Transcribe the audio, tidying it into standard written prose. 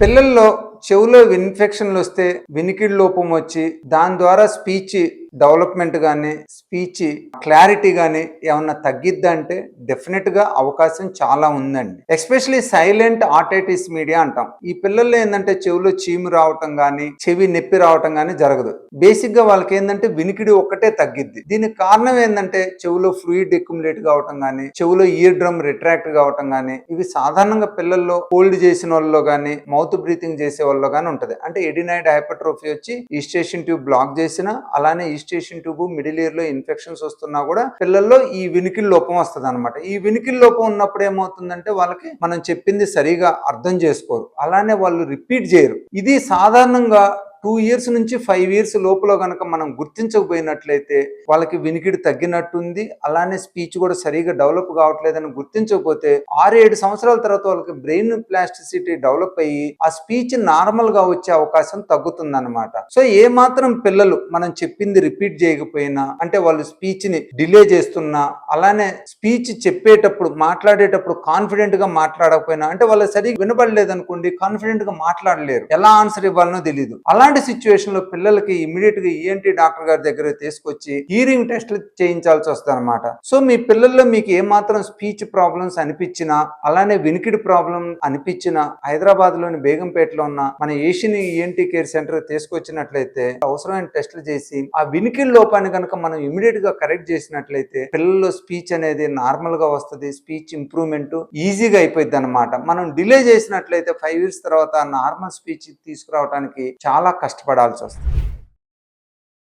పిల్లల్లో చెవులో ఇన్ఫెక్షన్లు వస్తే వినికిడి లోపం వచ్చి దాని ద్వారా స్పీచ్ డెవలప్మెంట్ కానీ స్పీచ్ క్లారిటీ కానీ ఏమన్నా తగ్గిద్దా అంటే డెఫినెట్గా అవకాశం చాలా ఉందండి. ఎస్పెషలీ సైలెంట్ ఆటైటిస్ మీడియా అంటాం. ఈ పిల్లల్లో ఏంటంటే చెవిలో చీము రావటం కానీ చెవి నొప్పి రావటం కానీ జరగదు. బేసిక్గా వాళ్ళకి ఏంటంటే వినికిడి ఒక్కటే తగ్గిద్ది. దీనికి కారణం ఏంటంటే చెవిలో ఫ్లూయిడ్ అక్యుములేట్ కావటం కానీ చెవిలో ఇయర్ డ్రమ్ రిట్రాక్ట్ కావటం కానీ ఇవి సాధారణంగా పిల్లల్లో హోల్డ్ చేసిన వాళ్ళలో కానీ మౌత్ బ్రీతింగ్ చేసే వాళ్ళలో కానీ ఉంటుంది. అంటే ఎడినాయిడ్ హైపర్ట్రోఫీ వచ్చి ఈస్టేషన్ ట్యూబ్ బ్లాక్ చేసిన అలానే ఈస్టేషన్ ట్యూబ్ మిడిల్ ఇయర్ లో ఇన్ఫెక్షన్స్ వస్తున్నా కూడా పిల్లల్లో ఈ వినికిడి లోపం వస్తుంది అనమాట. ఈ వినికిడి లోపం ఉన్నప్పుడు ఏమవుతుందంటే వాళ్ళకి మనం చెప్పింది సరిగా అర్థం చేసుకోరు, అలానే వాళ్ళు రిపీట్ చేయరు. ఇది సాధారణంగా 2 years నుంచి 5 years లోపల కనుక మనం గుర్తించకపోయినట్లయితే వాళ్ళకి వినికిడి తగ్గినట్టుంది, అలానే స్పీచ్ కూడా సరిగా డెవలప్ కావట్లేదని గుర్తించకపోతే 6-7 సంవత్సరాల తర్వాత వాళ్ళకి బ్రెయిన్ ప్లాస్టిసిటీ డెవలప్ అయ్యి ఆ స్పీచ్ నార్మల్ గా వచ్చే అవకాశం తగ్గుతుంది అనమాట. సో ఏ మాత్రం పిల్లలు మనం చెప్పింది రిపీట్ చేయకపోయినా అంటే వాళ్ళు స్పీచ్ ని డిలే చేస్తున్నా అలానే స్పీచ్ చెప్పేటప్పుడు మాట్లాడేటప్పుడు కాన్ఫిడెంట్ గా మాట్లాడకపోయినా అంటే వాళ్ళు సరిగ్గా వినపడలేదు అనుకోండి, కాన్ఫిడెంట్ గా మాట్లాడలేరు, ఎలా ఆన్సర్ ఇవ్వాలనో తెలియదు. అలాంటి సిచ్యువేషన్ లో పిల్లలకి ఇమీడియట్ గా ఈఎన్టీ డాక్టర్ గారి దగ్గర తీసుకొచ్చి హీరింగ్ టెస్ట్లు చేయించాల్సి వస్తుంది అనమాట. సో మీ పిల్లల్లో మీకు ఏమాత్రం స్పీచ్ ప్రాబ్లమ్స్ అనిపించినా అలానే వినికిడి ప్రాబ్లం అనిపించినా హైదరాబాద్ లోని బేగంపేటలో ఉన్న మన ఏషియన్ ఈఎన్టీ కేర్ సెంటర్ తీసుకొచ్చినట్లయితే అవసరమైన టెస్టులు చేసి ఆ వినికిడి లోపాన్ని కనుక మనం ఇమీడియట్ గా కరెక్ట్ చేసినట్లయితే పిల్లల్లో స్పీచ్ అనేది నార్మల్ గా వస్తుంది, స్పీచ్ ఇంప్రూవ్మెంట్ ఈజీగా అయిపోయింది అనమాట. మనం డిలే చేసినట్లయితే 5 years తర్వాత నార్మల్ స్పీచ్ తీసుకురావడానికి చాలా కష్టపడాల్సి వస్తుంది.